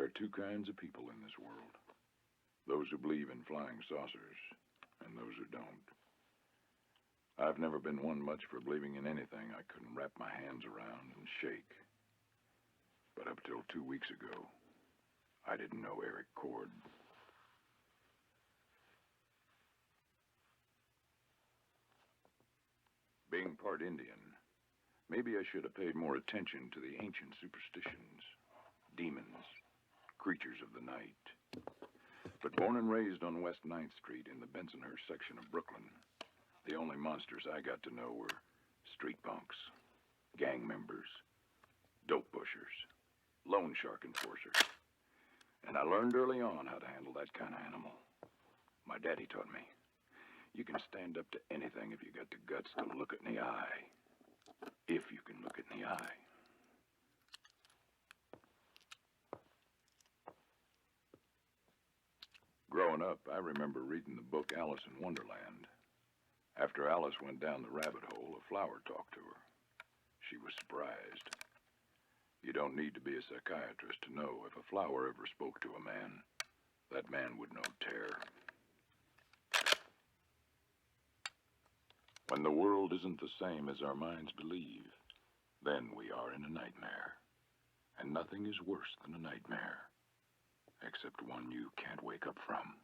are two kinds of people in this world. Those who believe in flying saucers, and those who don't. I've never been one much for believing in anything I couldn't wrap my hands around and shake. But up till 2 weeks ago, I didn't know Eric Cord. Being part Indian, maybe I should have paid more attention to the ancient superstitions, demons, creatures of the night. But born and raised on West 9th Street in the Bensonhurst section of Brooklyn, the only monsters I got to know were street punks, gang members, dope pushers, loan shark enforcers. And I learned early on how to handle that kind of animal. My daddy taught me. You can stand up to anything if you got the guts to look it in the eye. If you can look it in the eye. Growing up, I remember reading the book Alice in Wonderland. After Alice went down the rabbit hole, a flower talked to her. She was surprised. You don't need to be a psychiatrist to know if a flower ever spoke to a man, that man would know terror. When the world isn't the same as our minds believe, then we are in a nightmare. And nothing is worse than a nightmare, except one you can't wake up from.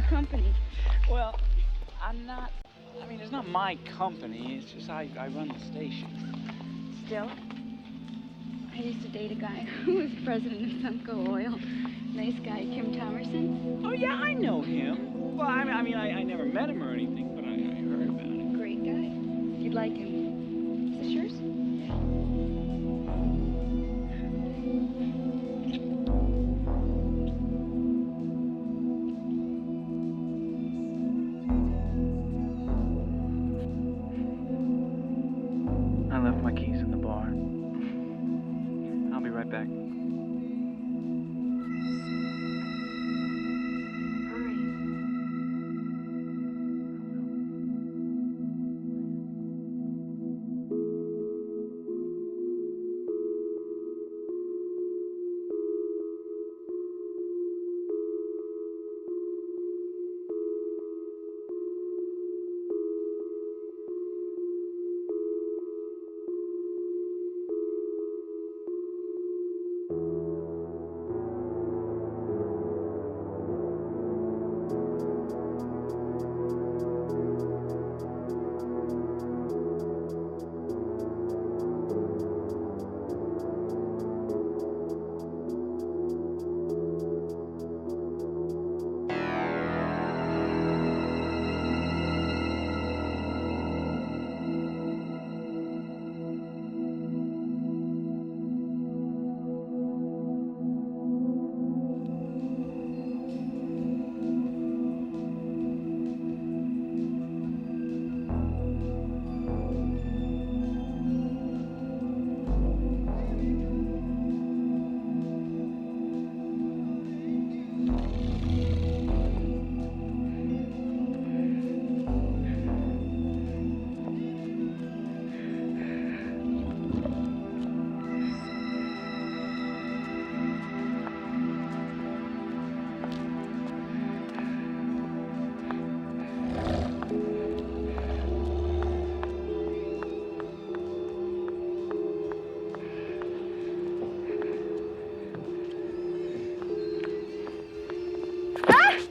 Company. Well, it's not my company, it's just I run the station. Still, I used to date a guy who was president of Sunco Oil. Nice guy, Kim Thomerson. Oh, yeah, I know him. Well, I never met him or anything, but I heard about him. Great guy. You'd like him. Is this yours? I left my keys in the bar. I'll be right back. Hurry.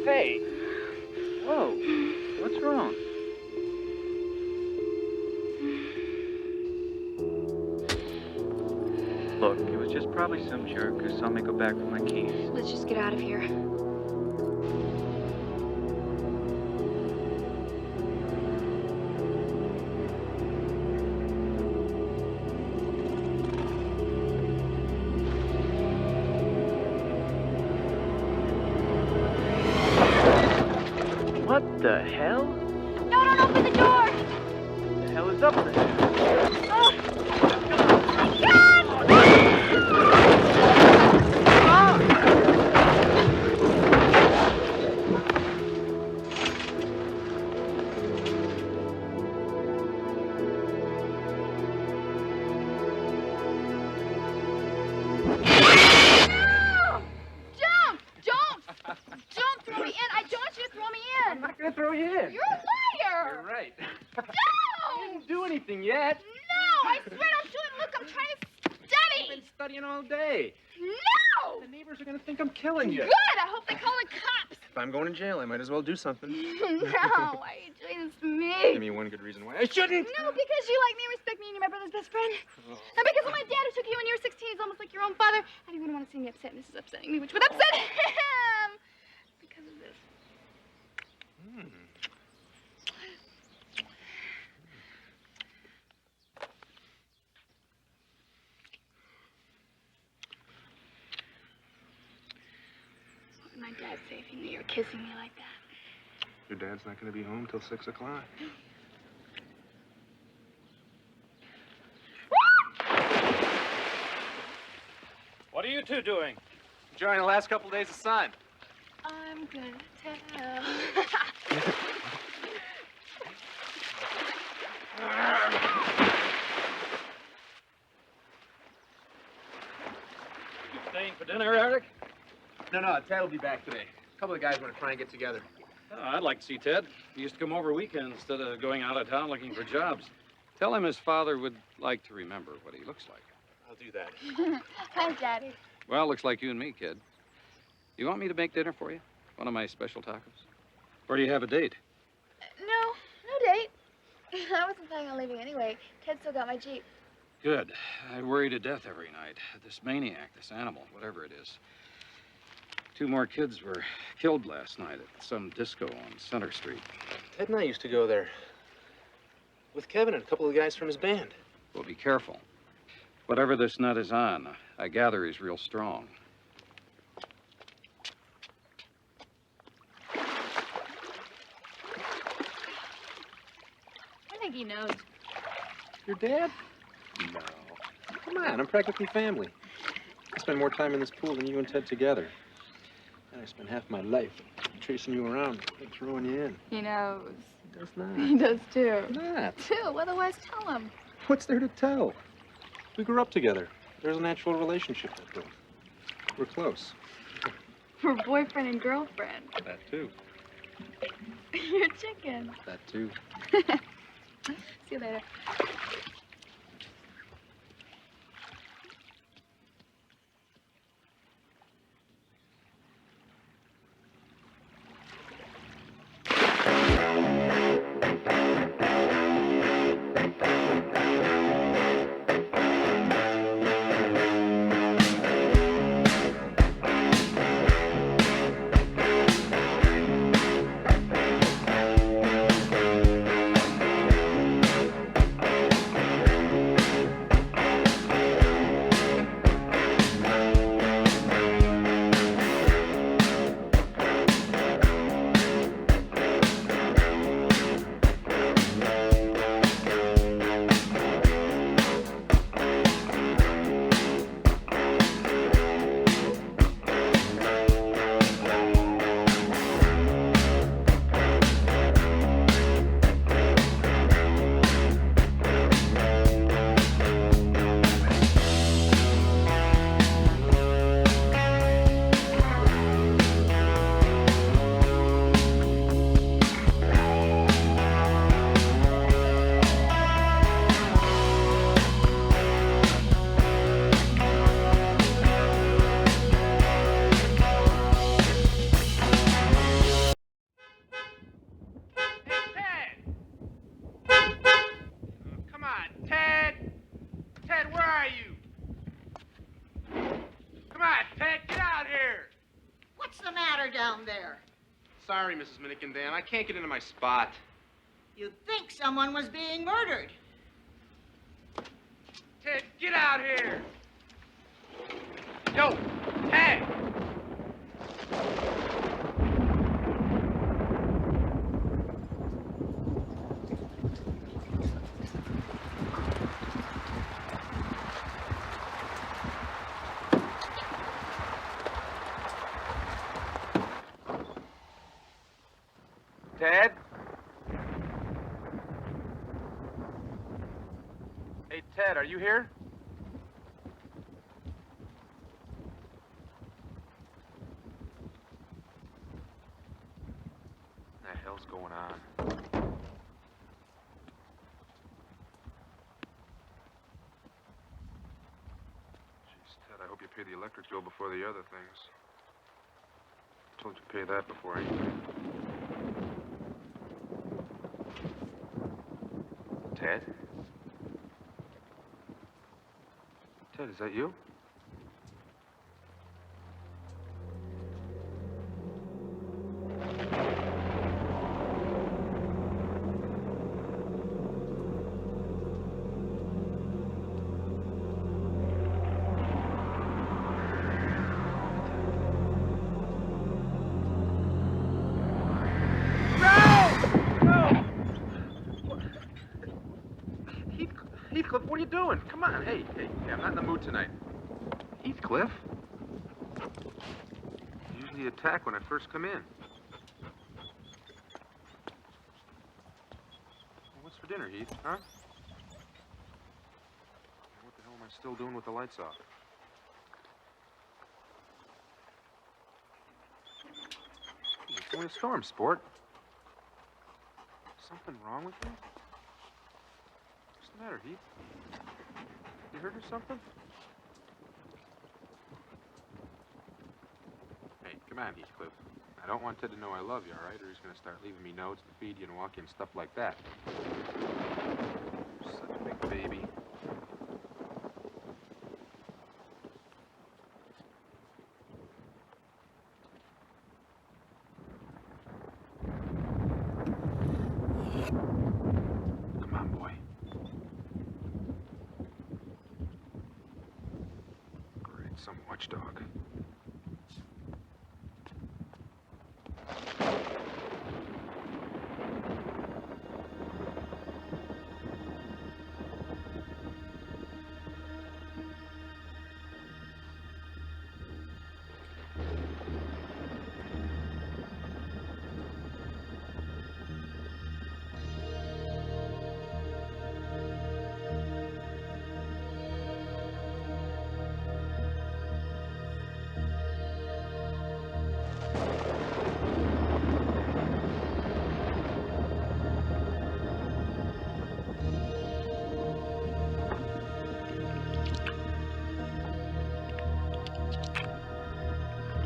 Hey. Whoa. What's wrong? Look, it was just probably some jerk who saw me go back with my keys. Let's just get out of here. What the hell? No, don't open the door! What the hell is up there? Oh. God! Don't throw me in! I don't want you to throw me in! I'm not gonna throw you in. You're a liar! You're right. No! I didn't do anything yet. No! I swear don't do it! Look, I'm trying to study! I've been studying all day. No! The neighbors are gonna think I'm killing you. Good! I hope they call the cops! If I'm going to jail, I might as well do something. No! Why are you doing this to me? Give me one good reason why I shouldn't. No, because you like me, respect me, and you're my brother's best friend. Oh. And because of my dad who took you when you were 16, he's almost like your own father. I didn't even want to see me upset, and this is upsetting me, which would upset him. Because of this. What did my dad say if he knew you were kissing me like that? Your dad's not gonna be home till 6 o'clock. What are you two doing? Enjoying the last couple days of sun. I'm gonna tell. Staying for dinner, Eric? No, Ted will be back today. A couple of guys want to try and get together. Oh, I'd like to see Ted. He used to come over weekends instead of going out of town looking for jobs. Tell him his father would like to remember what he looks like. I'll do that. Hi, Daddy. Well, looks like you and me, kid. You want me to make dinner for you? One of my special tacos? Or do you have a date? No date. I wasn't planning on leaving anyway. Ted still got my Jeep. Good. I worry to death every night. This maniac, this animal, whatever it is. 2 more kids were killed last night at some disco on Center Street. Ted and I used to go there with Kevin and a couple of guys from his band. Well, be careful. Whatever this nut is on, I gather he's real strong. I think he knows. Your dad? No. Come on, I'm practically family. I spend more time in this pool than you and Ted together. And I spend half my life chasing you around and throwing you in. He knows. He does not. He does too. Not. Too. Otherwise, tell him. What's there to tell? We grew up together. There's a natural relationship that built. We're close. We're boyfriend and girlfriend. That too. You're chicken. That too. See you later. down there. Sorry, Mrs. Minikin Dan. I can't get into my spot. You'd think someone was being murdered. Ted, get out here! Yo, Ted! Ted? Hey, Ted, are you here? What the hell's going on? Jeez, Ted, I hope you pay the electric bill before the other things. I told you to pay that before anything. Ted? Ted, is that you? Heathcliff, what are you doing? Come on, hey, I'm not in the mood tonight. Heathcliff? You usually attack when I first come in. What's for dinner, Heath, huh? What the hell am I still doing with the lights off? It's only a storm, sport. Something wrong with you? What's the matter, Heath? You hurt or something? Hey, come on, Heathcliff. I don't want Ted to know I love you, all right? Or he's going to start leaving me notes to feed you and walk you and stuff like that. You're such a big baby. Come on, boy. Great, some watchdog.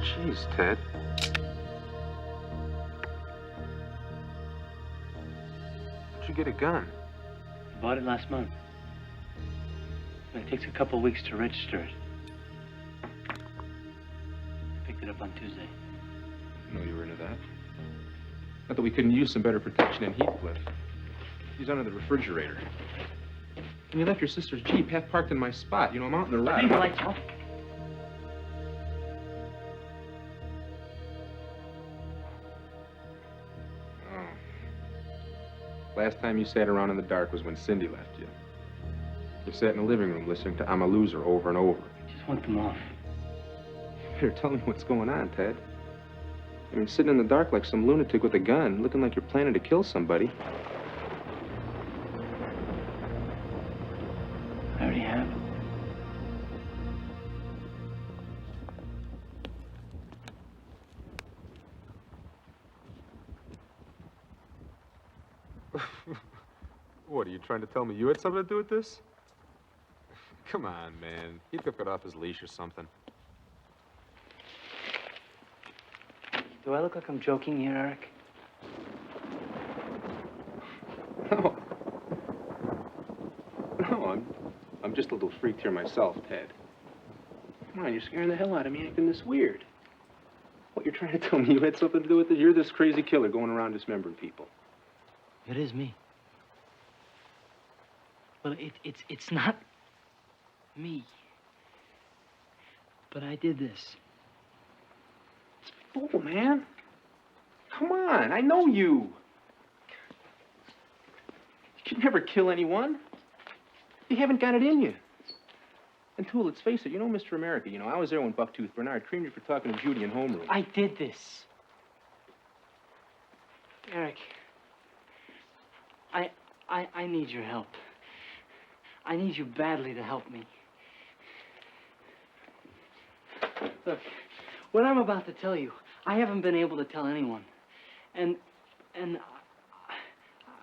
Jeez, Ted. Where'd you get a gun? I bought it last month. But it takes a couple weeks to register it. I picked it up on Tuesday. I know you were into that. Not that we couldn't use some better protection than Heathcliff. He's under the refrigerator. And you left your sister's Jeep half parked in my spot. You know, I'm out in the road. Leave the lights off. Last time you sat around in the dark was when Cindy left you. You sat in the living room listening to I'm a Loser over and over. I just want them off. You better tell me what's going on, Ted. I mean, sitting in the dark like some lunatic with a gun, looking like you're planning to kill somebody. I already have. What, are you trying to tell me you had something to do with this? Come on, man. Heathcliff got off his leash or something. Do I look like I'm joking here, Eric? No. No, I'm just a little freaked here myself, Ted. Come on, you're scaring the hell out of me acting this weird. What, you're trying to tell me you had something to do with it? You're this crazy killer going around dismembering people. It is me. Well, it's not me. But I did this. Oh, man. Come on, I know you. You can never kill anyone. You haven't got it in you. And, Tool, let's face it, you know Mr. America. You know, I was there when Bucktooth Bernard creamed you for talking to Judy in homeroom. I did this. Eric, I need your help. I need you badly to help me. Look, what I'm about to tell you, I haven't been able to tell anyone. And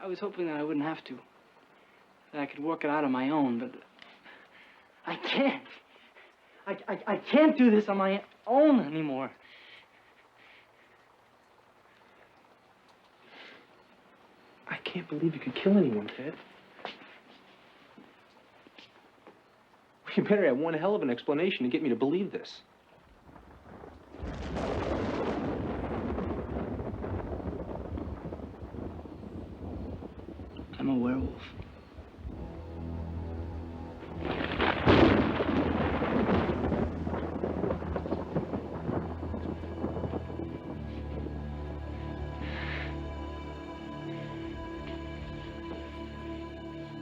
I was hoping that I wouldn't have to. That I could work it out on my own, but I can't. I can't do this on my own anymore. I can't believe you could kill anyone, Ted. You better have one hell of an explanation to get me to believe this. I'm a werewolf.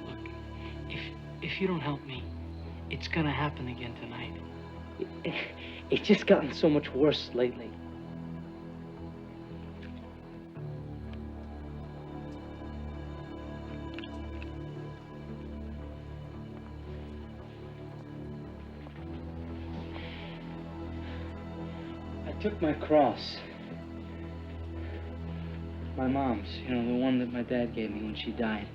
Look, if you don't help me, it's gonna happen again tonight. It's just gotten so much worse lately. I took my cross. My mom's, you know, the one that my dad gave me when she died.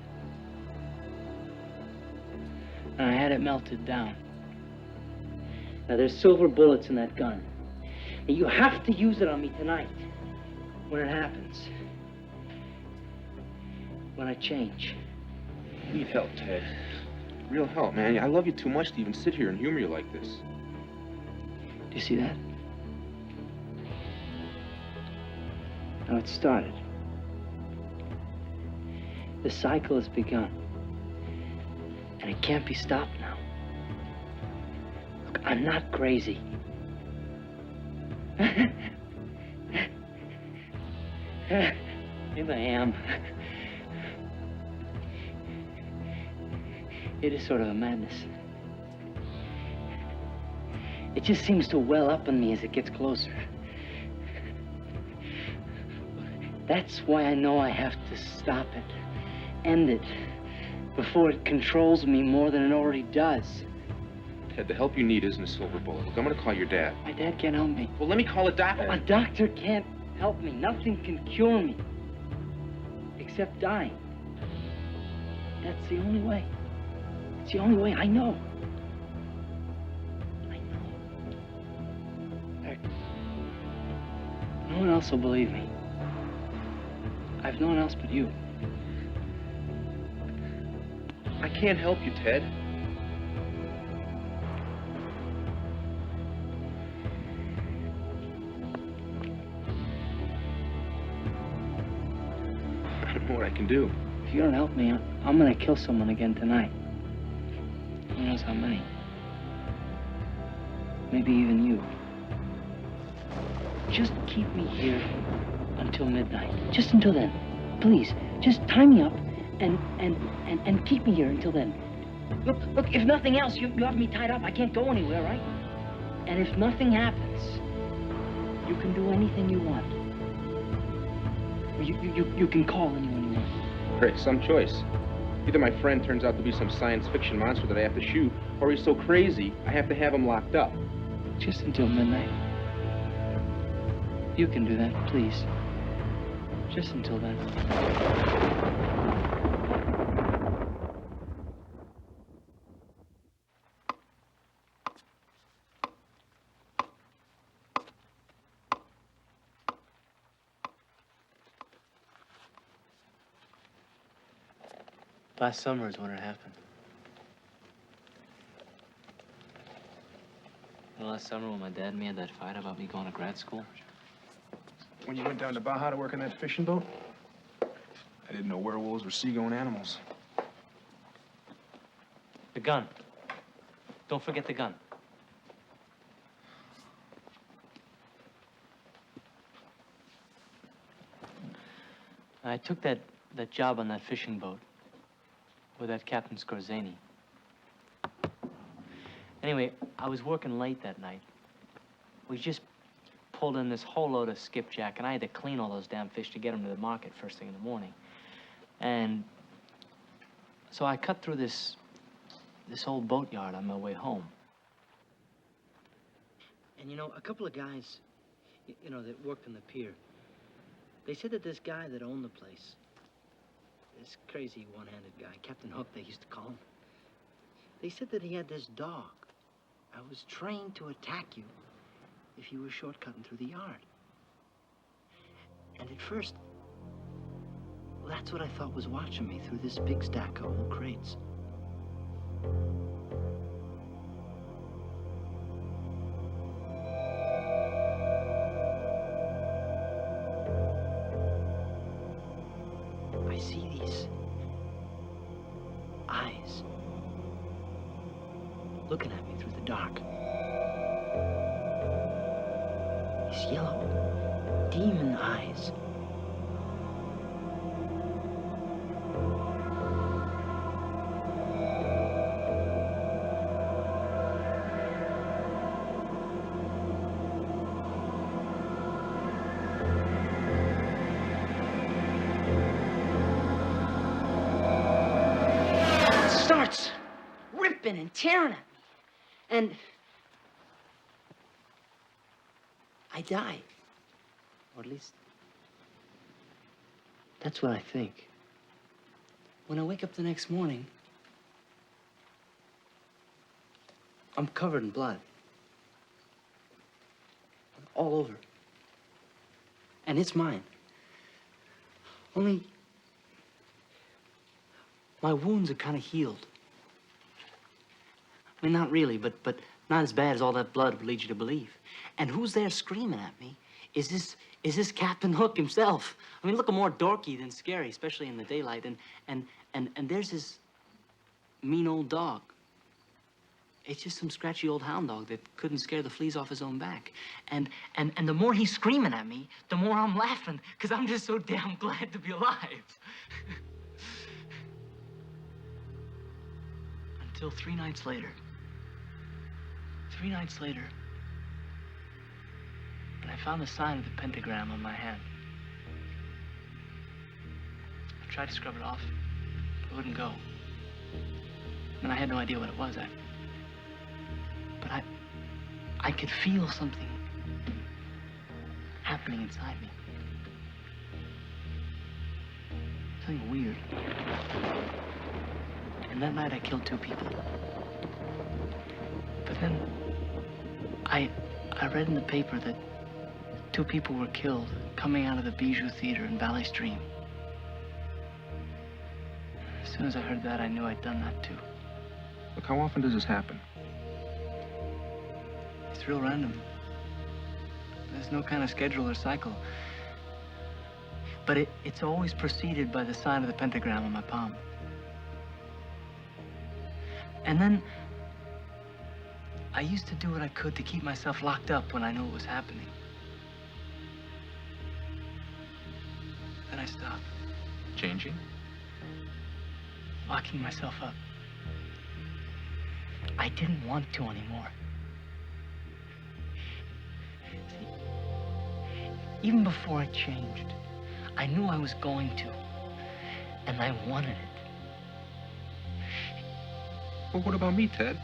And I had it melted down. Now, there's silver bullets in that gun. And you have to use it on me tonight, when it happens. When I change. Need help, Ted. Real help, man. I love you too much to even sit here and humor you like this. Do you see that? Now, it started. The cycle has begun. And it can't be stopped now. Look, I'm not crazy. Maybe I am. It is sort of a madness. It just seems to well up in me as it gets closer. That's why I know I have to stop it, end it, before it controls me more than it already does. Ted, the help you need isn't a silver bullet. Look, I'm gonna call your dad. My dad can't help me. Well, let me call a doctor. A doctor can't help me. Nothing can cure me. Except dying. That's the only way. It's the only way I know. I know. Eric, no one else will believe me. I've no one else but you. I can't help you, Ted. I don't know what I can do. If you don't help me, I'm gonna kill someone again tonight. Who knows how many? Maybe even you. Just keep me here until midnight. Just until then. Please, just tie me up and keep me here until then. Look, if nothing else, you have me tied up. I can't go anywhere, right? And if nothing happens, you can do anything you want. You can call anyone you want. Great, some choice. Either my friend turns out to be some science fiction monster that I have to shoot, or he's so crazy, I have to have him locked up. Just until midnight. You can do that, please. Just until then. Last summer is when it happened. Last summer when my dad and me had that fight about me going to grad school. when you went down to Baja to work on that fishing boat? I didn't know werewolves were seagoing animals. The gun. Don't forget the gun. I took that job on that fishing boat with that Captain Scorzani. Anyway, I was working late that night. We just pulled in this whole load of skipjack, and I had to clean all those damn fish to get them to the market first thing in the morning. And so I cut through this old boatyard on my way home. And you know, a couple of guys, you know, that worked on the pier, they said that this guy that owned the place, this crazy one-handed guy, Captain Hook, they used to call him, they said that he had this dog that was trained to attack you if you were shortcutting through the yard. And at first, well, that's what I thought was watching me through this big stack of old crates. I see these eyes looking at me through the dark. These yellow demon eyes. Starts ripping and tearing at me. And I die. Or at least, that's what I think. When I wake up the next morning, I'm covered in blood. All over. And it's mine. Only my wounds are kind of healed. I mean, not really, but not as bad as all that blood would lead you to believe. And who's there screaming at me is this Captain Hook himself. I mean, looking more dorky than scary, especially in the daylight. And there's this mean old dog. It's just some scratchy old hound dog that couldn't scare the fleas off his own back. And the more he's screaming at me, the more I'm laughing, because I'm just so damn glad to be alive. Until 3 nights later. 3 nights later, and I found the sign of the pentagram on my hand. I tried to scrub it off. It wouldn't go. And I had no idea what it was. But I could feel something happening inside me. Something weird. And that night I killed 2 people. But then I read in the paper that 2 people were killed coming out of the Bijou Theater in Valley Stream. As soon as I heard that, I knew I'd done that too. Look, how often does this happen? It's real random. There's no kind of schedule or cycle. But it's always preceded by the sign of the pentagram on my palm. And then I used to do what I could to keep myself locked up when I knew it was happening. Then I stopped. Changing? Locking myself up. I didn't want to anymore. See, even before I changed, I knew I was going to, and I wanted it. Well, what about me, Ted?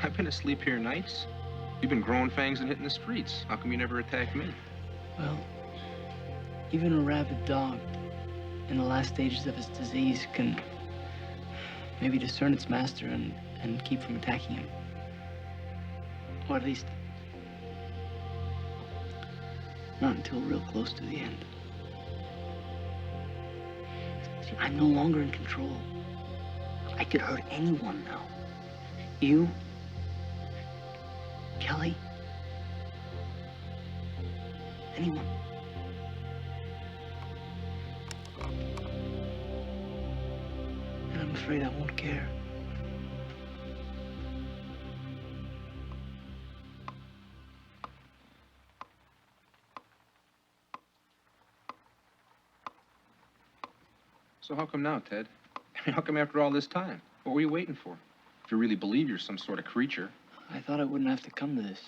I've been asleep here nights. You've been growing fangs and hitting the streets. How come you never attacked me? Well, even a rabid dog in the last stages of its disease can maybe discern its master and keep from attacking him. Or at least, not until real close to the end. See, I'm no longer in control. I could hurt anyone now. You, Kelly, Anyone. And I'm afraid I won't care. So how come now, Ted? I mean, how come after all this time? What were you waiting for? If you really believe you're some sort of creature. I thought I wouldn't have to come to this.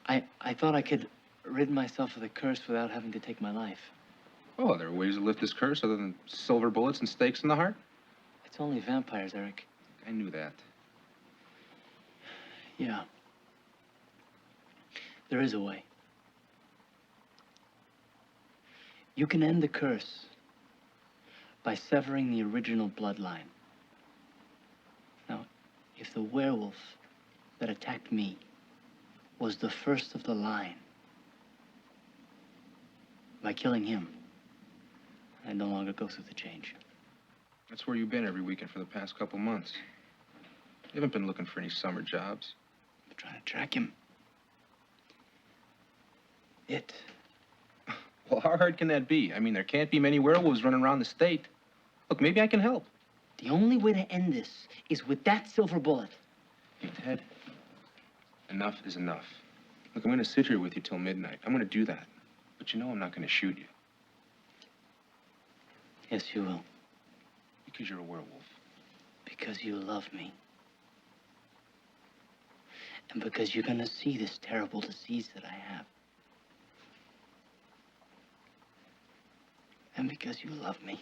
I thought I could rid myself of the curse without having to take my life. Oh, there are ways to lift this curse other than silver bullets and stakes in the heart? It's only vampires, Eric. I knew that. Yeah. There is a way. You can end the curse by severing the original bloodline. Now, if the werewolf that attacked me was the first of the line, by killing him, I no longer go through the change. That's where you've been every weekend for the past couple months. You haven't been looking for any summer jobs. I'm trying to track him. Well, how hard can that be? I mean, there can't be many werewolves running around the state. Look, maybe I can help. The only way to end this is with that silver bullet. Hey, Ted, enough is enough. Look, I'm going to sit here with you till midnight. I'm going to do that. But you know I'm not going to shoot you. Yes, you will. Because you're a werewolf. Because you love me. And because you're gonna see this terrible disease that I have. And because you love me.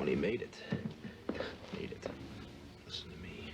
He made it. Made it. Listen to me.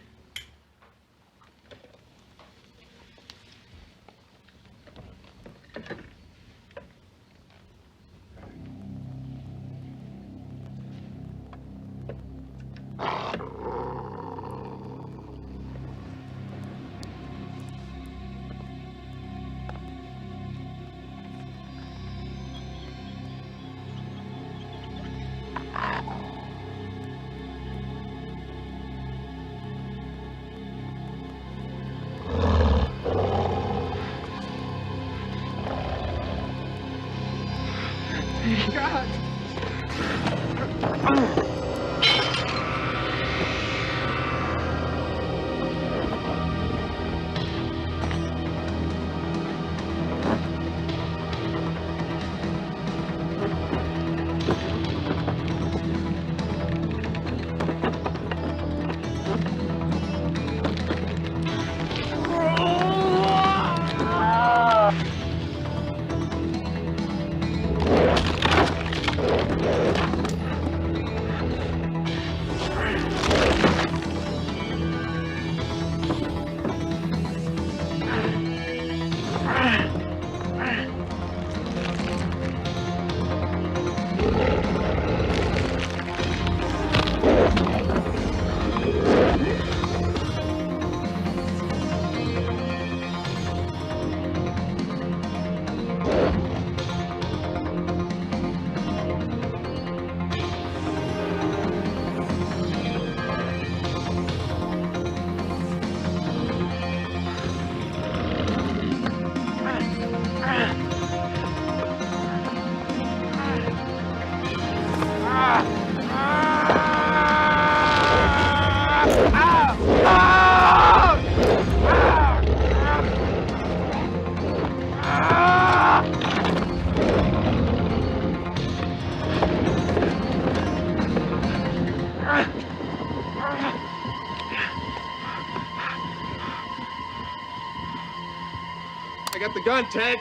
I got the gun, Ted.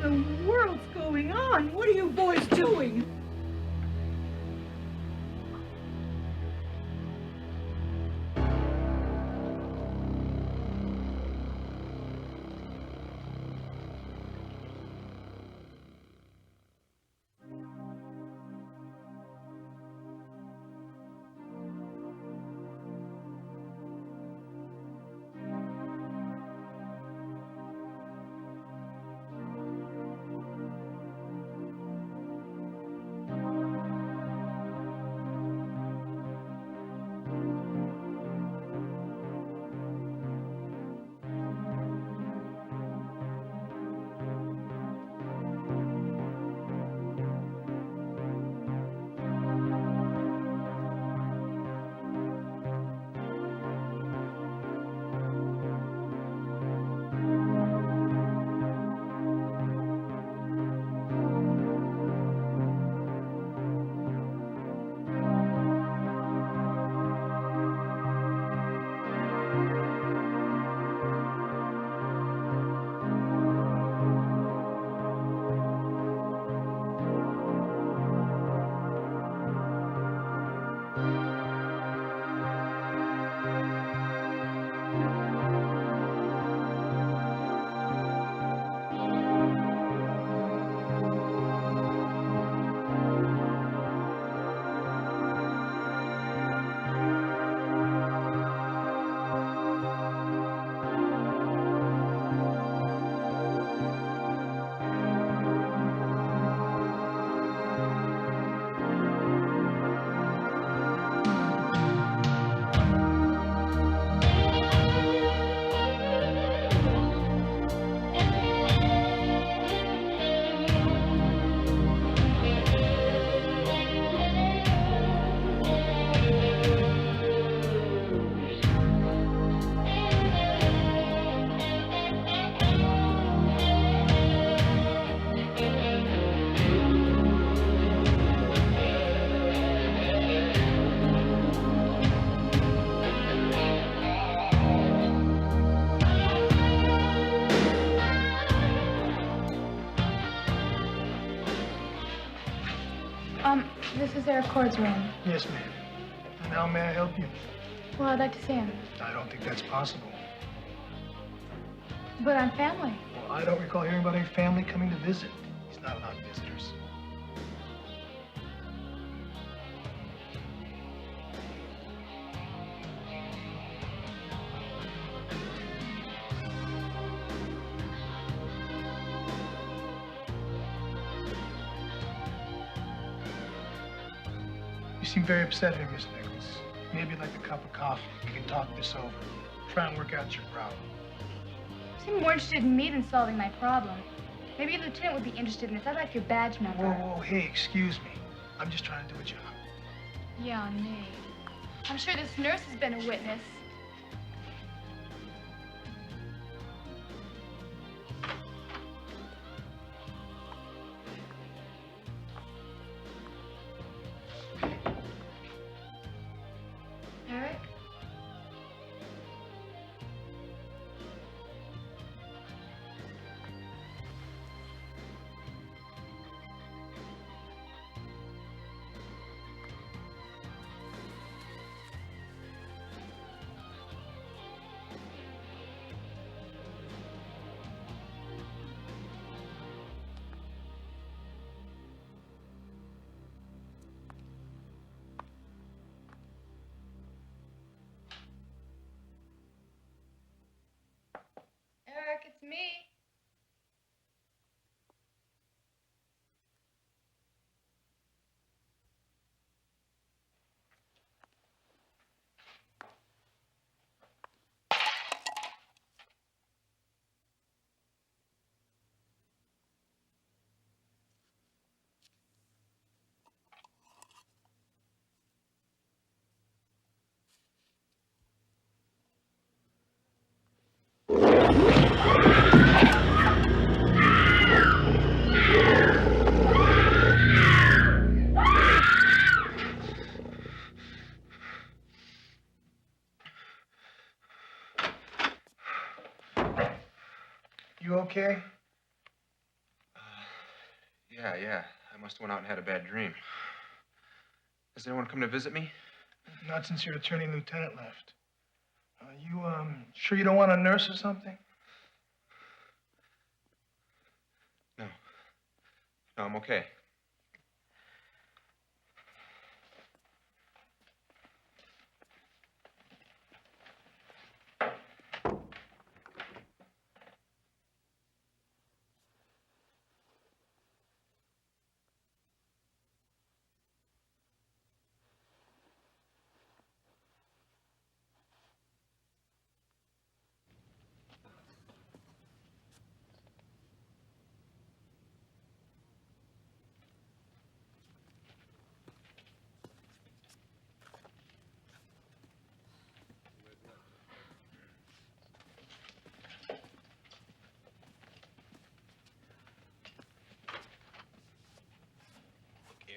the world's going on? What are you boys doing? This is Eric Cord's room. Yes, ma'am. And how may I help you? Well, I'd like to see him. I don't think that's possible. But I'm family. Well, I don't recall hearing about any family coming to visit. He's not allowed visitors. You seem very upset here, Miss Nichols. Maybe you'd like a cup of coffee. We can talk this over. Try and work out your problem. You seem more interested in me than solving my problem. Maybe a lieutenant would be interested in this. I'd like your badge number. Whoa, hey, excuse me. I'm just trying to do a job. Yeah, me. I'm sure this nurse has been a witness. Eric? Eric, it's me. You okay? Yeah. I must have went out and had a bad dream. Has anyone come to visit me? Not since your returning lieutenant left. You, sure you don't want a nurse or something? No. No, I'm okay.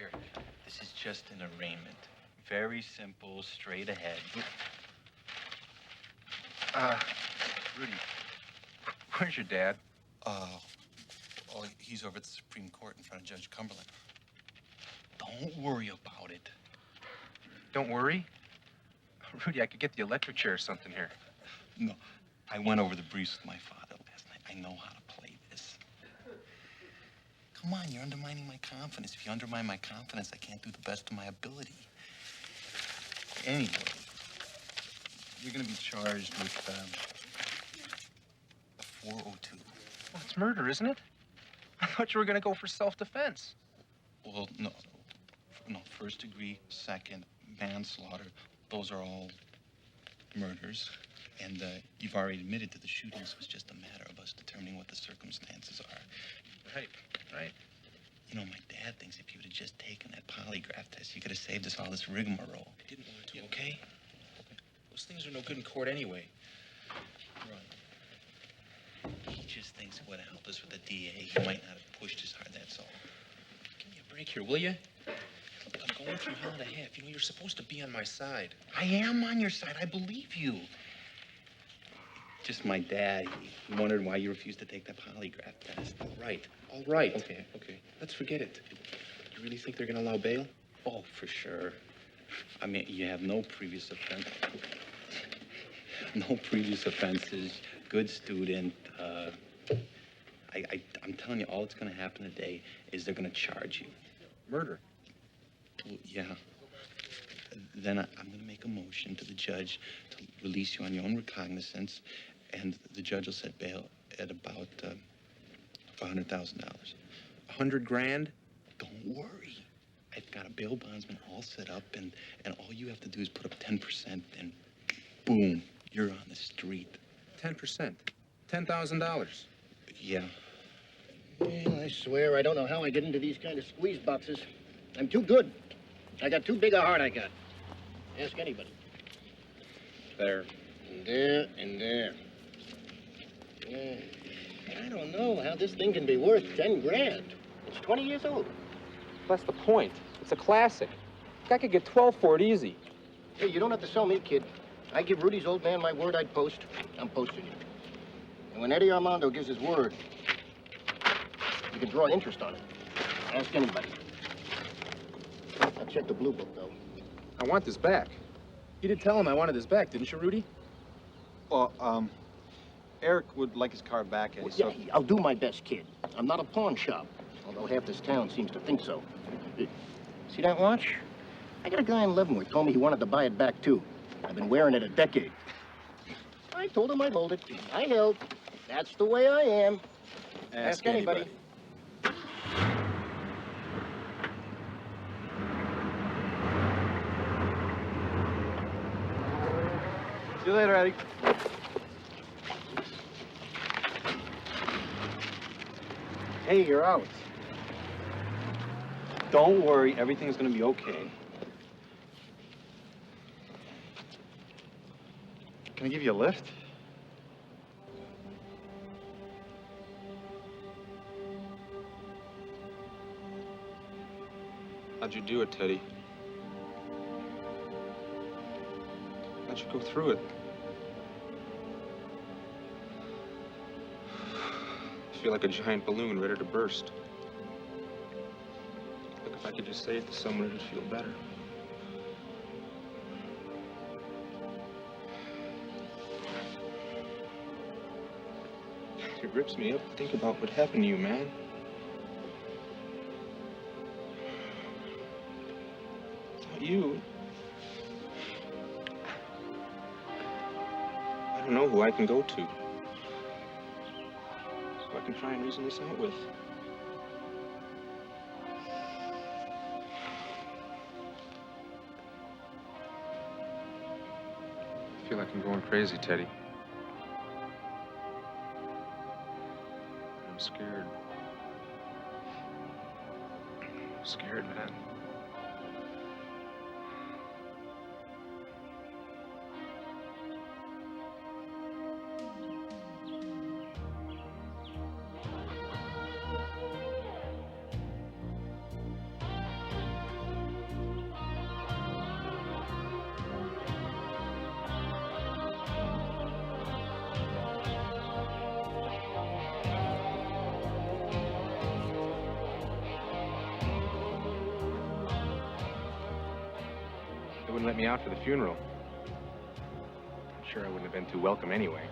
Eric, this is just an arraignment. Very simple, straight ahead. Rudy, where's your dad? Well, he's over at the Supreme Court in front of Judge Cumberland. Don't worry about it. Don't worry. Rudy, I could get the electric chair or something here. No, I went over the briefs with my father last night. I know how to play this. Come on, you're undermining my confidence. If you undermine my confidence, I can't do the best of my ability. Anyway, you're gonna be charged with, a 402. Well, it's murder, isn't it? I thought you were gonna go for self-defense. Well, no, first degree, second, manslaughter. Those are all murders. And you've already admitted to the shooting, so it's just a matter of us determining what the circumstances are. Right. You know, my dad thinks if you would have just taken that polygraph test, you could have saved us all this rigmarole. I didn't want to, okay? Those things are no good in court anyway. He just thinks it would have helped us with the DA. He might not have pushed as hard, that's all. Give me a break here, will you? I'm going through hell and a half. You know, you're supposed to be on my side. I am on your side. I believe you. Just my dad. He wondered why you refused to take that polygraph test. All right. Okay. Let's forget it. You really think they're gonna allow bail? Oh, for sure. I mean, you have no previous offense. No previous offenses. Good student. I'm telling you, all that's gonna happen today is they're gonna charge you. Murder. Well, yeah. Then I'm going to make a motion to the judge to release you on your own recognizance, and the judge will set bail at about $100,000. $100,000? Don't worry. I've got a bail bondsman all set up, and all you have to do is put up 10%, and boom, you're on the street. 10%. $10,000. Yeah. Well, I swear I don't know how I get into these kind of squeeze boxes. I'm too good. I got too big a heart, I got. Ask anybody. There. And there, and there. I don't know how this thing can be worth 10 grand. It's 20 years old. That's the point. It's a classic. Guy could get 12 for it easy. Hey, you don't have to sell me, kid. I give Rudy's old man my word I'd post. I'm posting you. And when Eddie Armando gives his word, you can draw interest on it. Ask anybody. I'll check the blue book, though. I want this back. You did tell him I wanted this back, didn't you, Rudy? Well, Eric would like his car back, Eddie, Well, yeah, I'll do my best, kid. I'm not a pawn shop, although half this town seems to think so. See that watch? I got a guy in Leavenworth told me he wanted to buy it back, too. I've been wearing it a decade. I told him I'd hold it. I held. That's the way I am. Ask anybody. See you later, Eddie. Hey, you're out. Don't worry, everything's gonna be okay. Can I give you a lift? How'd you do it, Teddy? How'd you go through it? I feel like a giant balloon ready to burst. could just say it to someone, it'd feel better. It rips me up to think about what happened to you, man. Without you, I don't know who I can go to. Who I can try and reason this out with. I feel like I'm going crazy, Teddy. I'm scared. I'm scared, man. They wouldn't let me out for the funeral. I'm sure I wouldn't have been too welcome anyway.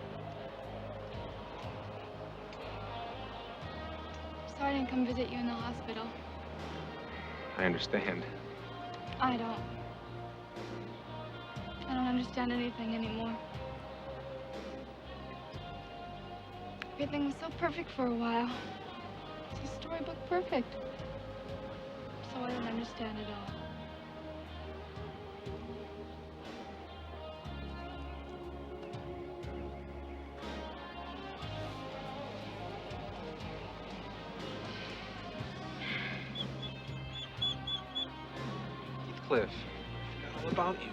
Sorry I didn't come visit you in the hospital. I understand. I don't understand anything anymore. Everything was so perfect for a while. It's a storybook perfect. So I don't understand it all. Cliff, I forgot all about you.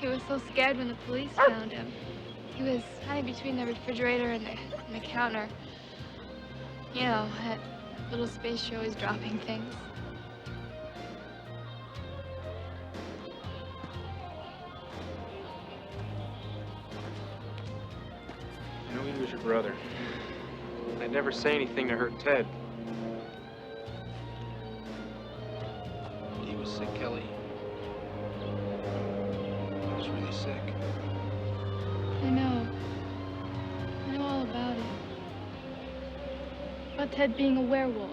He was so scared when the police found him. He was hiding between the refrigerator and the counter. You know, that little space show is dropping things. I know he was your brother. I'd never say anything to hurt Ted. He was sick, Kelly. He was really sick. I know. I know all about it. About Ted being a werewolf.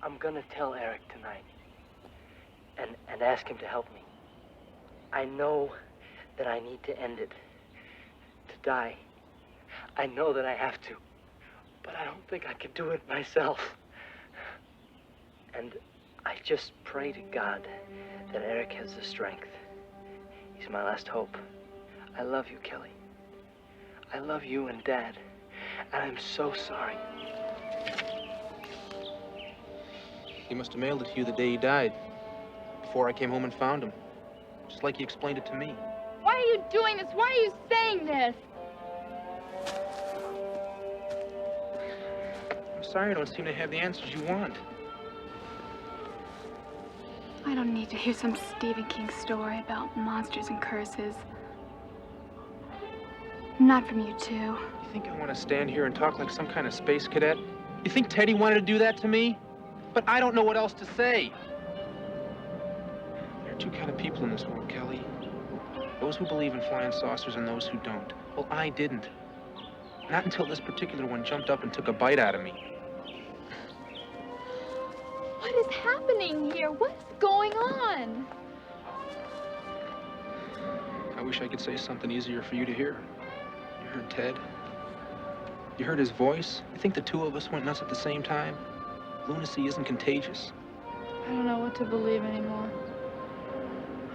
I'm gonna tell Eric tonight and ask him to help me. I know that I need to end it, to die. I know that I have to, but I don't think I can do it myself. And I just pray to God that Eric has the strength. He's my last hope. I love you, Kelly. I love you and Dad, and I'm so sorry. He must have mailed it to you the day he died, before I came home and found him. Just like he explained it to me. Why are you doing this? Why are you saying this? I'm sorry I don't seem to have the answers you want. I don't need to hear some Stephen King story about monsters and curses. Not from you two. You think I want to stand here and talk like some kind of space cadet? You think Teddy wanted to do that to me? But I don't know what else to say. There are two kind of people in this world, Kelly. Those who believe in flying saucers and those who don't. Well, I didn't. Not until this particular one jumped up and took a bite out of me. What is happening here? What's going on? I wish I could say something easier for you to hear. You heard Ted. You heard his voice. You think the two of us went nuts at the same time? Lunacy isn't contagious. I don't know what to believe anymore.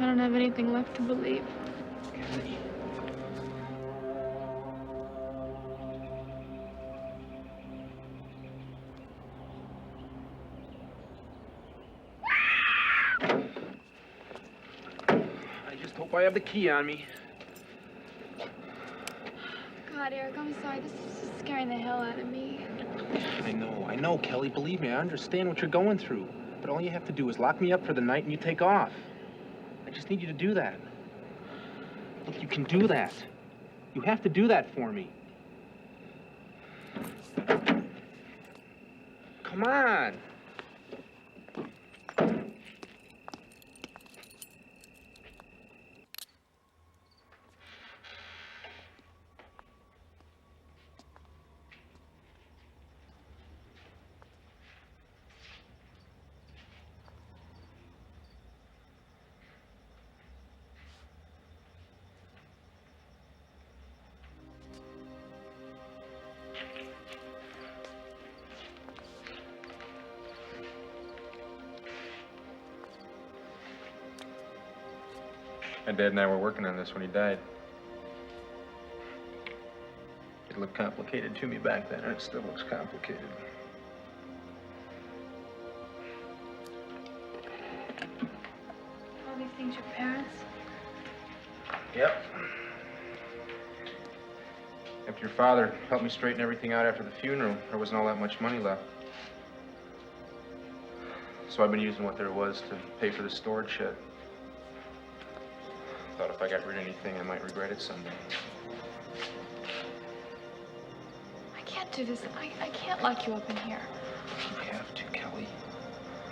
I don't have anything left to believe. Kelly. I just hope I have the key on me. God, Eric, I'm sorry. This is just scaring the hell out of me. I know, Kelly. Believe me, I understand what you're going through. But all you have to do is lock me up for the night and you take off. I just need you to do that. Look, you can do that. You have to do that for me. Come on. My dad and I were working on this when he died. It looked complicated to me back then, and it still looks complicated. All these things your parents? Yep. After your father helped me straighten everything out after the funeral, there wasn't all that much money left. So I've been using what there was to pay for the storage shed. Thought if I got rid of anything, I might regret it someday. I can't do this. I can't lock you up in here. You have to, Kelly.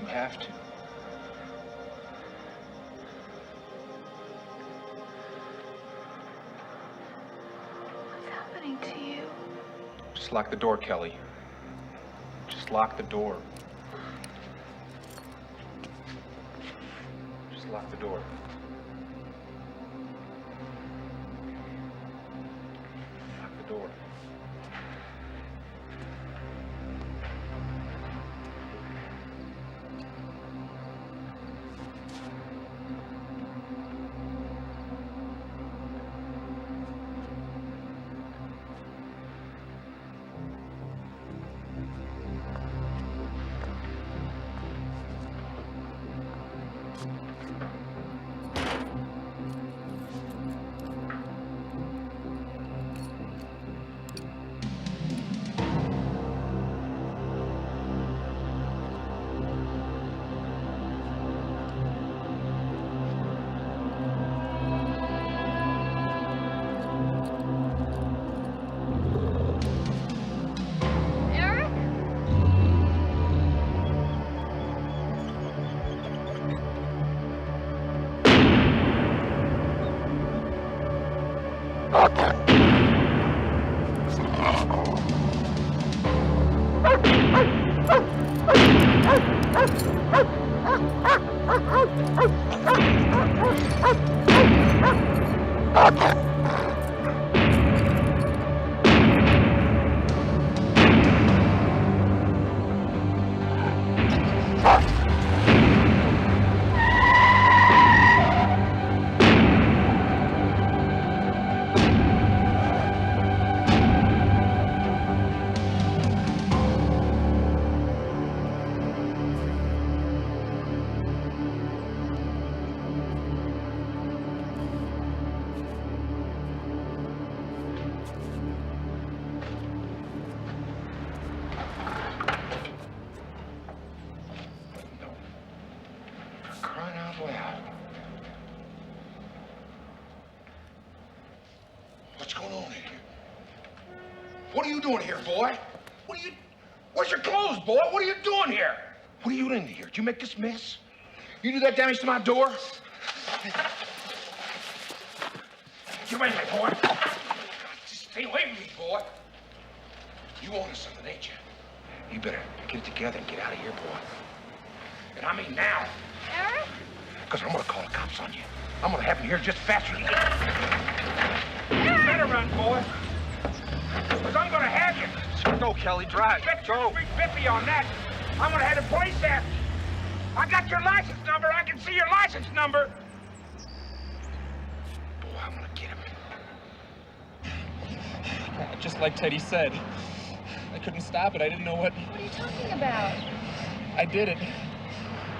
You have to. What's happening to you? Just lock the door, Kelly. Just lock the door. Just lock the door. Door. What's going on in here? What are you doing here, boy? Where's your clothes, boy? What are you doing here? What are you doing here? Did you make this mess? You do that damage to my door? Get away from me, boy. Just stay away from me, boy. You wanted something, ain't you? You better get it together and get out of here, boy. And I mean now. Eric? Because I'm going to call the cops on you. I'm going to have them here just faster than you get. You better run, boy. Because I'm going to have you. Go, Kelly, drive. Go. 350 on that. I'm going to have the police after you. I got your license number. I can see your license number. Boy, I'm going to get him. Just like Teddy said. I couldn't stop it. I didn't know what... What are you talking about? I did it.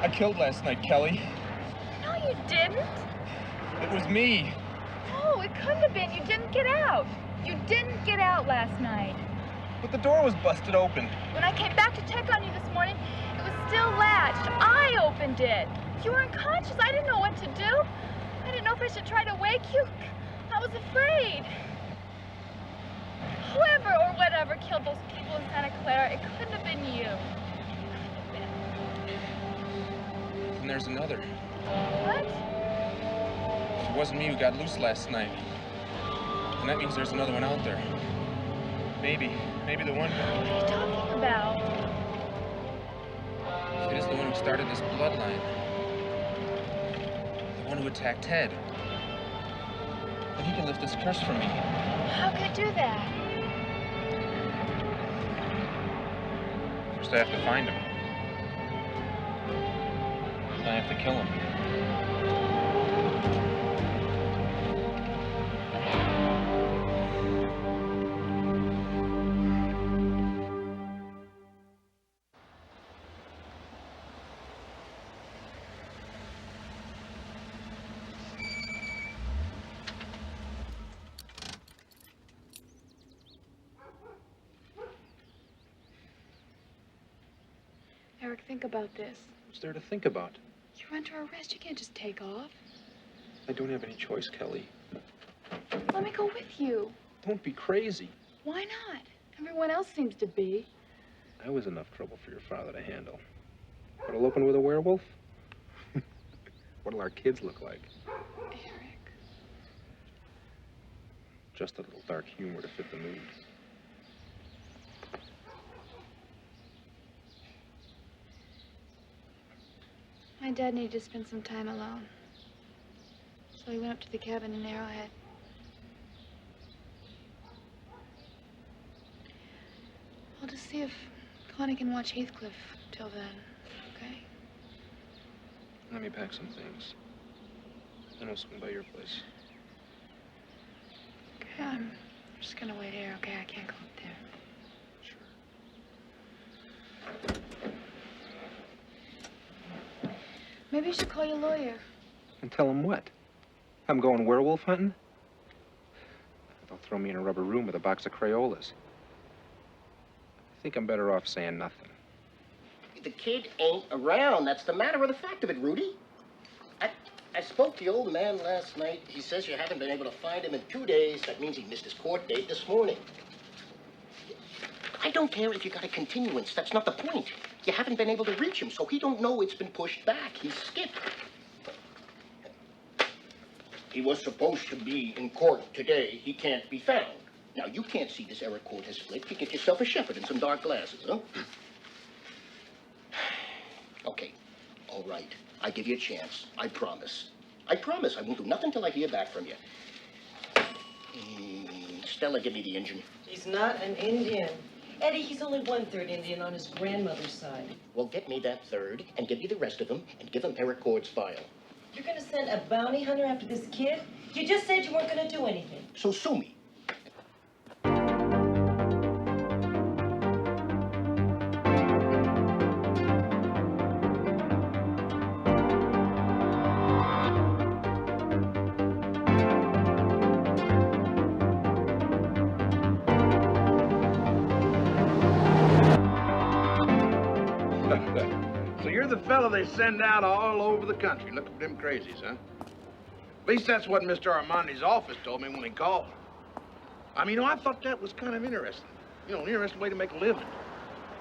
I killed last night, Kelly. No, you didn't. It was me. No, it couldn't have been. You didn't get out. You didn't get out last night. But the door was busted open. When I came back to check on you this morning, it was still latched. I opened it. You were unconscious. I didn't know what to do. I didn't know if I should try to wake you. I was afraid. Whoever or whatever killed those people in Santa Clara, it couldn't have been you. And there's another. What? It wasn't me who got loose last night. And that means there's another one out there. Maybe the one... What are you talking about? It is the one who started this bloodline. The one who attacked Ted. And he can lift this curse from me. How could it do that? First I have to find him. I have to kill him. Eric, think about this. What's there to think about? You're under arrest. You can't just take off. I don't have any choice, Kelly. Let me go with you. Don't be crazy. Why not? Everyone else seems to be. I was enough trouble for your father to handle. But I'll open with a werewolf? What'll our kids look like? Eric. Just a little dark humor to fit the mood. My dad needed to spend some time alone. So he went up to the cabin in Arrowhead. I'll just see if Connie can watch Heathcliff till then, okay? Let me pack some things. Then I'll swing by your place. Okay, I'm just gonna wait here, okay? I can't go up there. Maybe you should call your lawyer. And tell him what? I'm going werewolf hunting? They'll throw me in a rubber room with a box of Crayolas. I think I'm better off saying nothing. The kid ain't around. That's the matter of the fact of it, Rudy. I spoke to the old man last night. He says you haven't been able to find him in 2 days. That means he missed his court date this morning. I don't care if you got a continuance. That's not the point. You haven't been able to reach him, so he don't know it's been pushed back. He's skipped. He was supposed to be in court today. He can't be found. Now, you can't see this error court has flipped. You get yourself a shepherd and some dark glasses, huh? Okay, all right. I give you a chance. I promise. I promise I won't do nothing till I hear back from you. Stella, give me the engine. He's not an Indian. Eddie, he's only 1/3 Indian on his grandmother's side. Well, get me that third and give me the rest of them and give him Eric Cord's file. You're gonna send a bounty hunter after this kid? You just said you weren't gonna do anything. So sue me. So you're the fella they send out all over the country looking for them crazies, huh? At least that's what Mr. Armandi's office told me when he called. I mean, I thought that was kind of interesting. You know, an interesting way to make a living.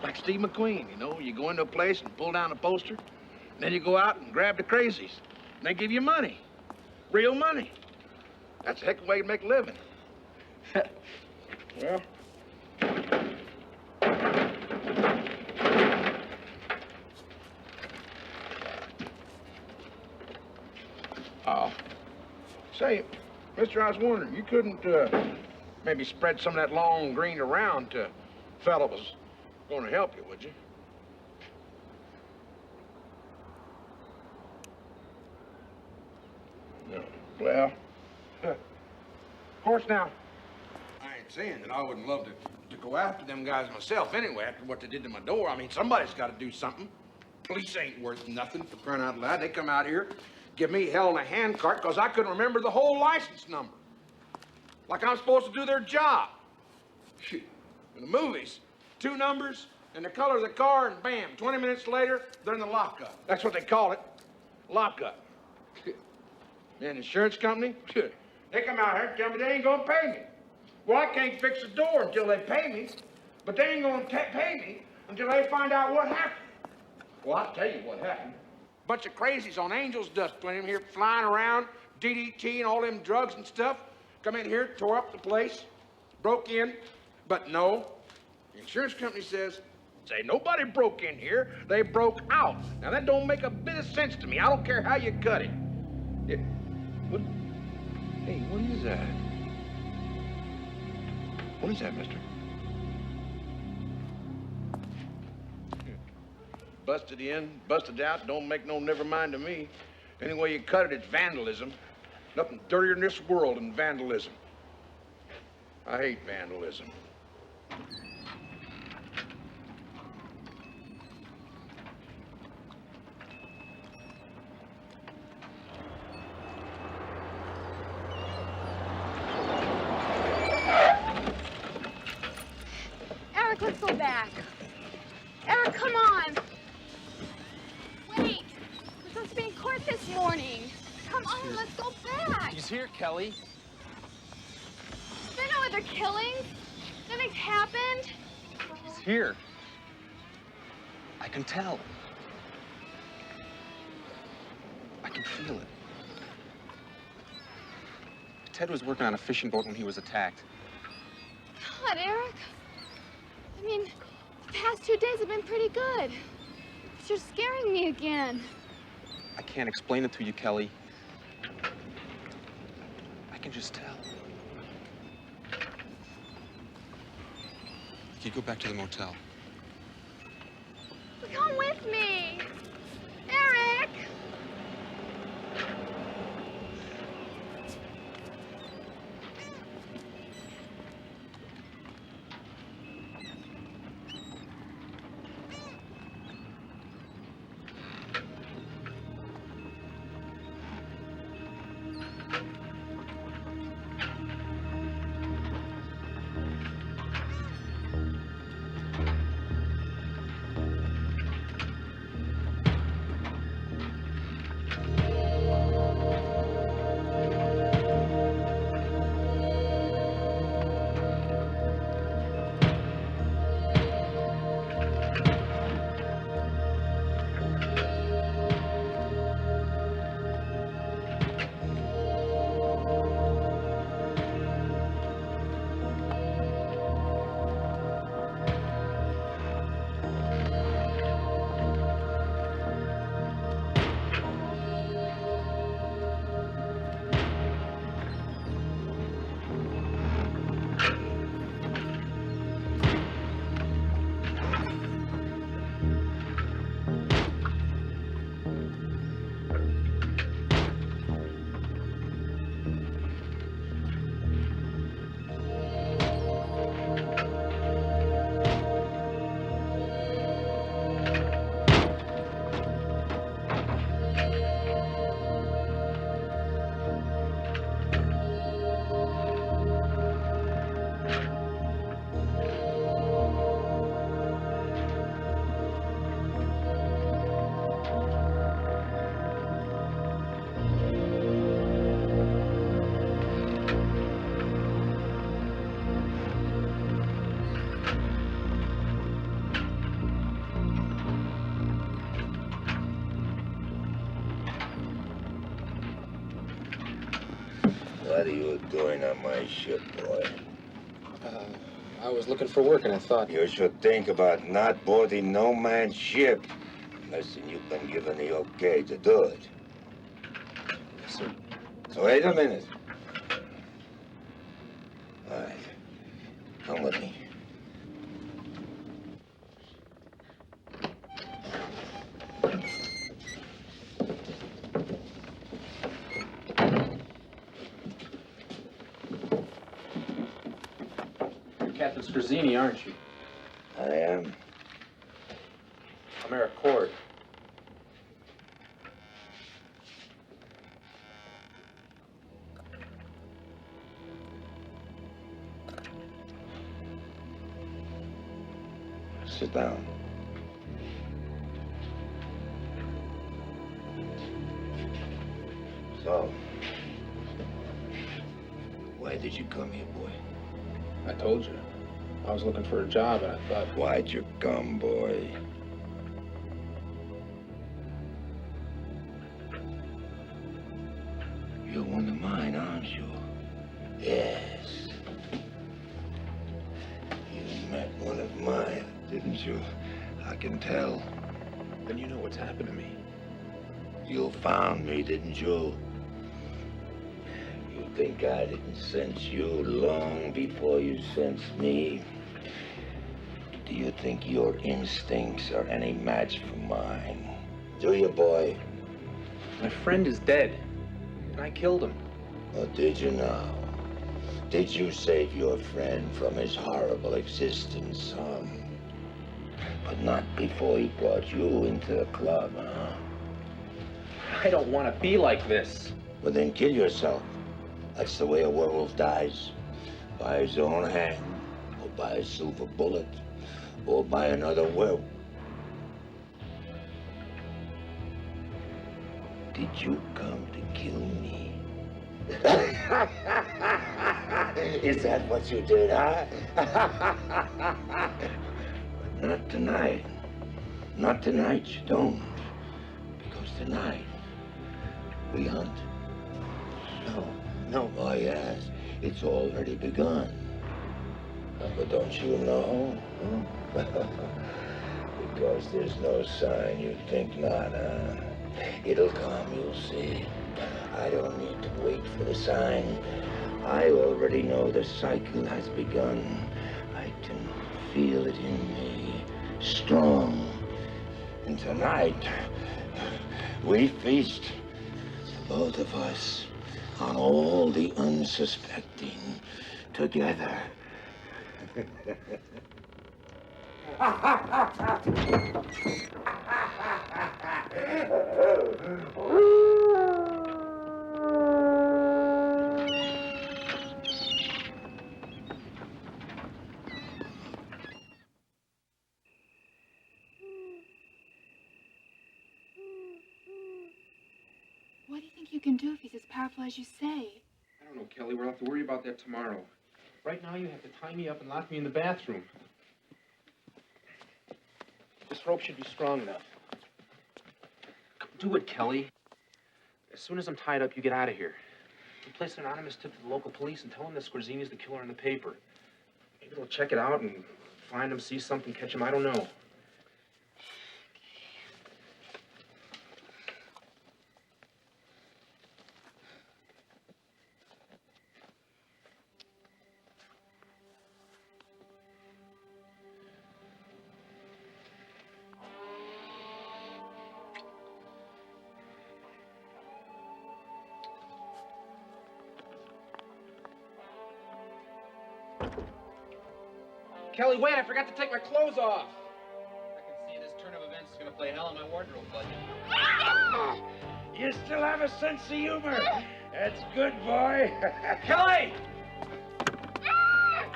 Like Steve McQueen, you know, you go into a place and pull down a poster, and then you go out and grab the crazies, and they give you money. Real money. That's a heck of a way to make a living. Well... Say, mister, I was wondering, you couldn't, maybe spread some of that long green around to a fella was going to help you, would you? No. Well, of course now, I ain't saying that I wouldn't love to go after them guys myself anyway, after what they did to my door. I mean, somebody's got to do something. Police ain't worth nothing, for crying out loud. They come out here, give me hell in a handcart because I couldn't remember the whole license number. Like I'm supposed to do their job. Shoot. In the movies, 2 numbers and the color of the car, and bam, 20 minutes later, they're in the lockup. That's what they call it, lockup. And insurance company, they come out here and tell me they ain't gonna pay me. Well, I can't fix the door until they pay me, but they ain't gonna pay me until they find out what happened. Well, I'll tell you what happened. Bunch of crazies on angel's dust came here flying around, DDT and all them drugs and stuff. Come in here, tore up the place, broke in, but no. The insurance company says, say nobody broke in here, they broke out. Now that don't make a bit of sense to me. I don't care how you cut it. What? Hey, what is that? What is that, mister? Busted in, busted out, don't make no never mind to me. Any way you cut it, it's vandalism. Nothing dirtier in this world than vandalism. I hate vandalism. Eric, let's go back. Eric, come on. Wait. We're supposed to be in court this morning. Come on, let's go back. He's here, Kelly. There are no other killings. Nothing's happened. He's here. I can tell. I can feel it. Ted was working on a fishing boat when he was attacked. God, Eric. I mean, the past 2 days have been pretty good. But you're scaring me again. I can't explain it to you, Kelly. I can just tell. You go back to the motel. Come with me. Eric! What are you doing on my ship, boy? I was looking for work and I thought... You should think about not boarding no man's ship unless you've been given the okay to do it. Yes, sir. So wait a minute. All right. Come with me. Captain Scherzini, aren't you? I am. I'm Eric Cord. Sit down. So, why did you come here, boy? I told you. I was looking for a job, and I thought... Why'd you come, boy? You're one of mine, aren't you? Yes. You met one of mine, didn't you? I can tell. Then you know what's happened to me. You found me, didn't you? You think I didn't sense you long before you sensed me? Do you think your instincts are any match for mine? Do you, boy? My friend is dead, and I killed him. Oh, did you now? Did you save your friend from his horrible existence, but not before he brought you into the club, huh? I don't want to be like this. Well, then kill yourself. That's the way a werewolf dies. By his own hand, or by a silver bullet, or by another werewolf. Did you come to kill me? Is that what you did, huh? But not tonight. Not tonight, you don't. Because tonight, we hunt. No. Oh, yes. It's already begun. But don't you know? Because there's no sign you think not, huh? It'll come, you'll see. I don't need to wait for the sign. I already know the cycle has begun. I can feel it in me, strong. And tonight, we feast, both of us, on all the unsuspecting together. What do you think you can do if he's as powerful as you say? I don't know, Kelly. We'll have to worry about that tomorrow. Right now, you have to tie me up and lock me in the bathroom. This rope should be strong enough. Do it, Kelly. As soon as I'm tied up, you get out of here. You place an anonymous tip to the local police and tell them that Scorzini's the killer in the paper. Maybe they'll check it out and find him, see something, catch him. I don't know. Kelly, wait, I forgot to take my clothes off. I can see this turn of events is gonna play hell on my wardrobe budget. You still have a sense of humor. That's good, boy. Kelly!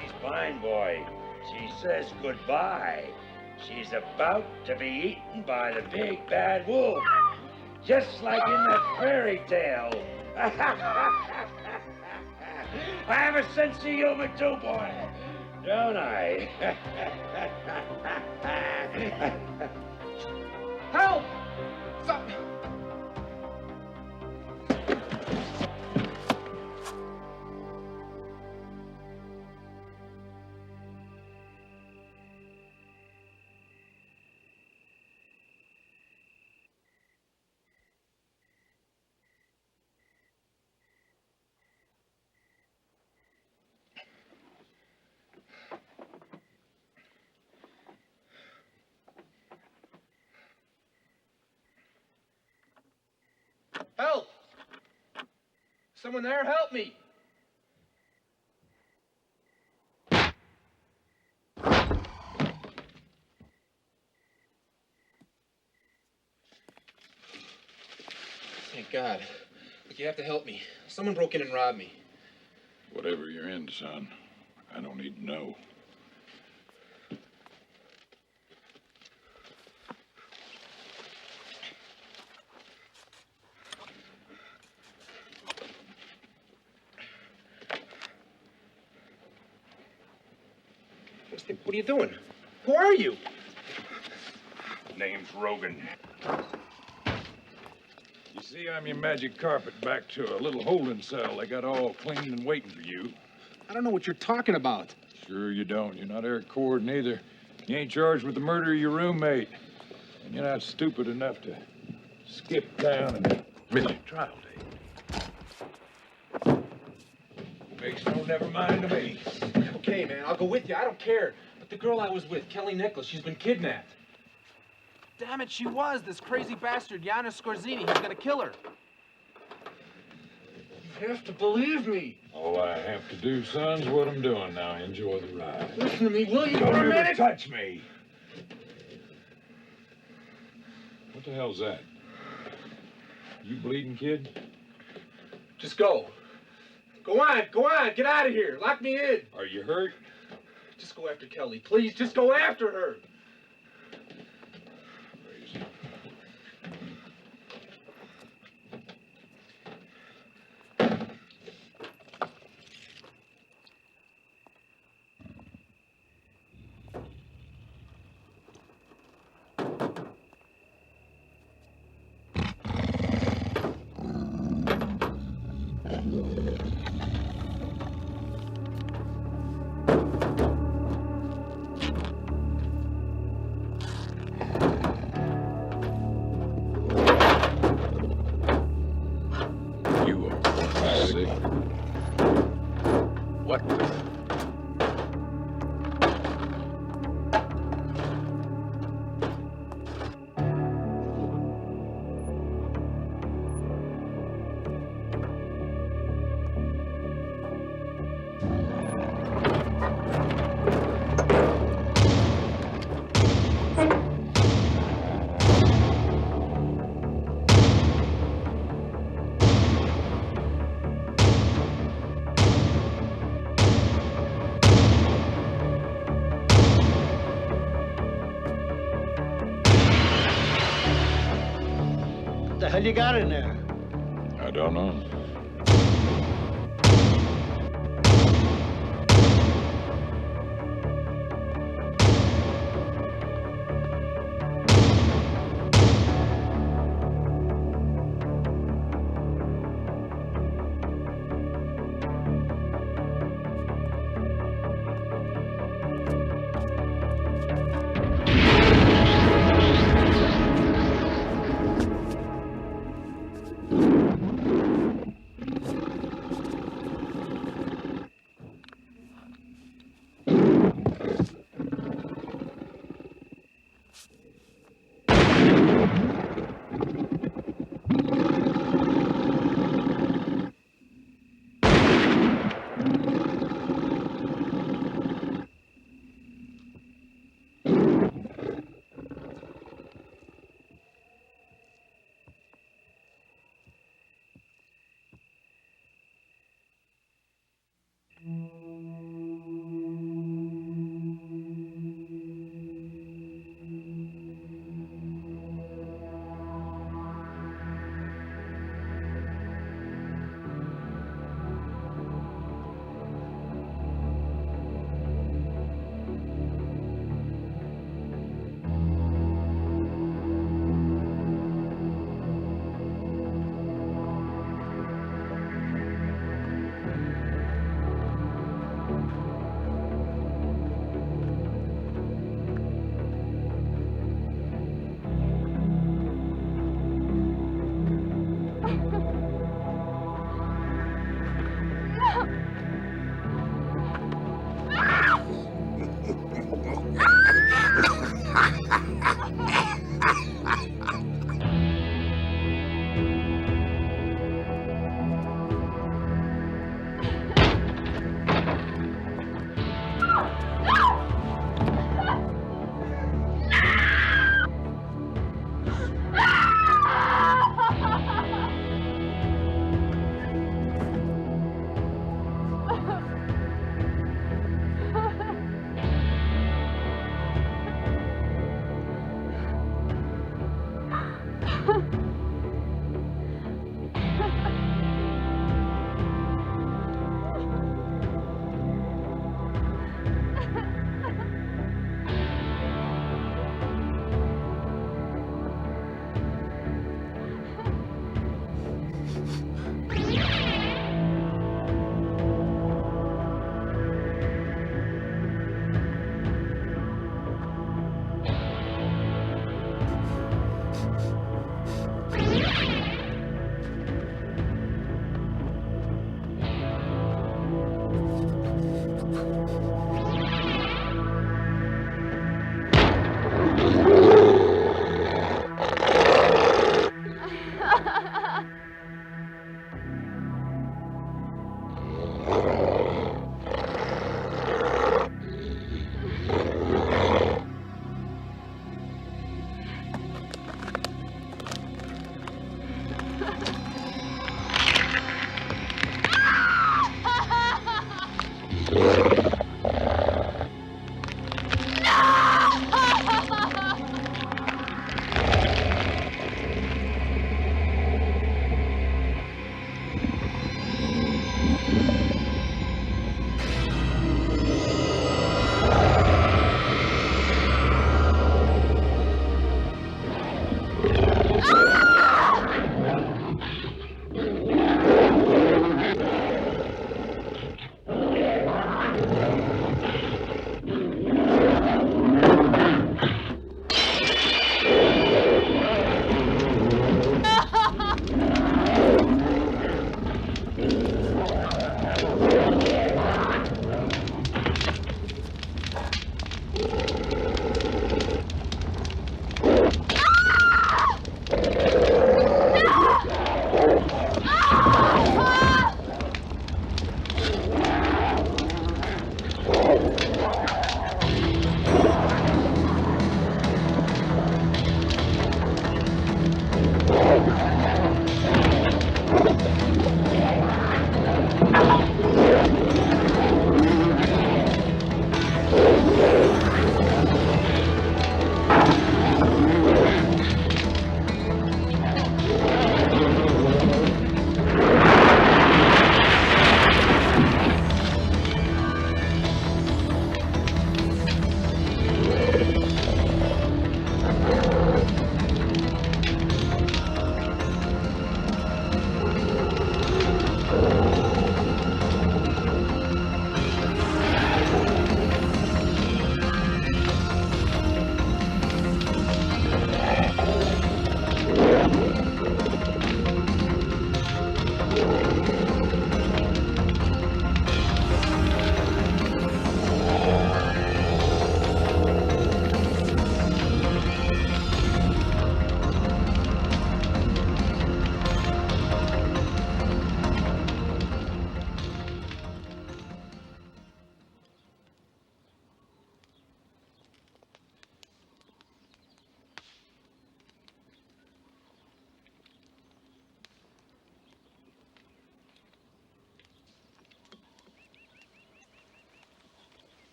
She's fine, boy. She says goodbye. She's about to be eaten by the big bad wolf. Just like in that fairy tale. I have a sense of humor too, boy. Don't I? Help! Stop! Help! Someone there, help me! Thank God. Look, you have to help me. Someone broke in and robbed me. Whatever you're in, son, I don't need to know. Hey, what are you doing? Who are you? Name's Rogan. You see, I'm your magic carpet back to a little holding cell they got all clean and waiting for you. I don't know what you're talking about. Sure you don't. You're not Eric Cord either. You ain't charged with the murder of your roommate. And you're not stupid enough to skip town and miss your trial date. Makes no never mind to me. Okay, man, I'll go with you. I don't care. But the girl I was with, Kelly Nichols, she's been kidnapped. Damn it, she was. This crazy bastard, Janusz Skorzeny. He's gonna kill her. You have to believe me. All I have to do, son's what I'm doing now. Enjoy the ride. Listen to me, will you, Don't for a ever minute? touch me. What the hell's that? You bleeding, kid? Just go. Go on, get out of here. Lock me in. Are you hurt? Just go after Kelly, please. Just go after her. What the... What the hell you got in there? I don't know.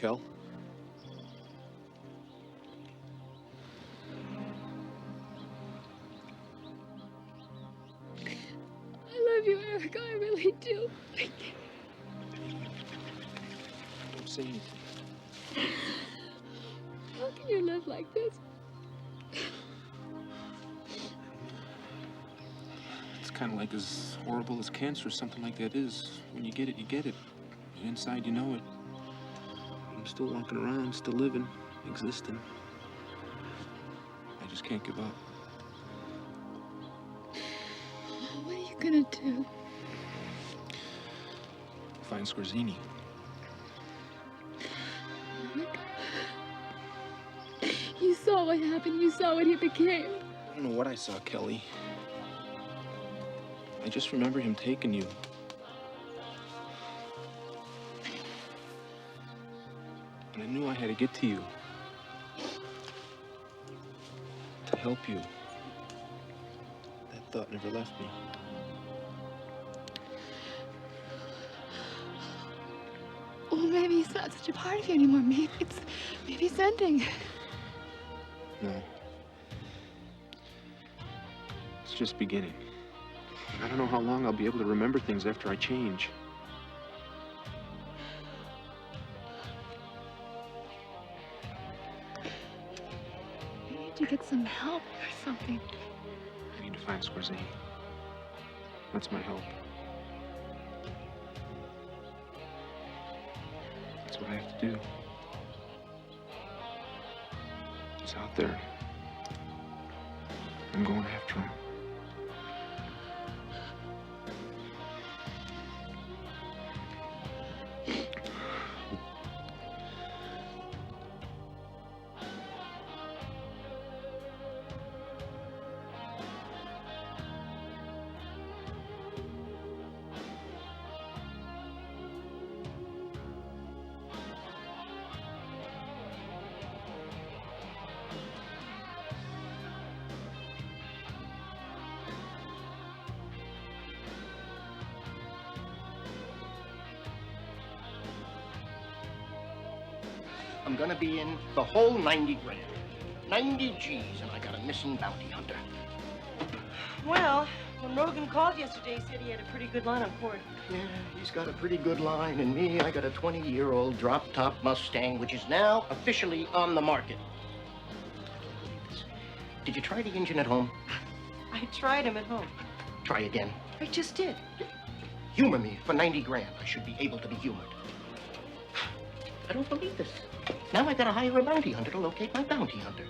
Kel? I love you, Eric. I really do. Don't say anything. How can you live like this? It's kind of like as horrible as cancer or something like that is. When you get it, you get it. And inside, you know it. I'm still walking around, still living, existing. I just can't give up. What are you gonna do? Find Scorzini. You saw what happened. You saw what he became. I don't know what I saw, Kelly. I just remember him taking you. And I knew I had to get to you. To help you. That thought never left me. Well, maybe he's not such a part of you anymore. Maybe it's ending. No. It's just beginning. I don't know how long I'll be able to remember things after I change. You need to get some help or something. I need to find Scorzini. That's my help. That's what I have to do. He's out there. I'm going after him. I'm gonna be in the whole 90 grand. 90 G's, and I got a missing bounty hunter. Well, when Rogan called yesterday, he said he had a pretty good line on Cord. Yeah, he's got a pretty good line, and me, I got a 20-year-old drop-top Mustang, which is now officially on the market. Did you try the engine at home? I tried him at home. Try again. I just did. Humor me for 90 grand. I should be able to be humored. I don't believe this. Now I gotta hire a bounty hunter to locate my bounty hunter.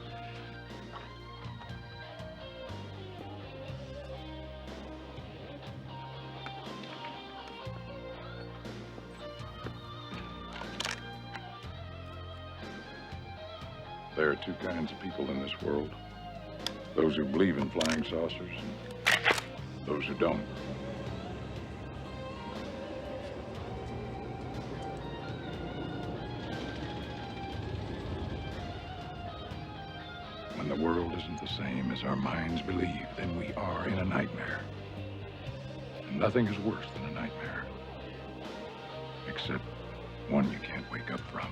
There are two kinds of people in this world. Those who believe in flying saucers and those who don't. When the world isn't the same as our minds believe, then we are in a nightmare. And nothing is worse than a nightmare. Except one you can't wake up from.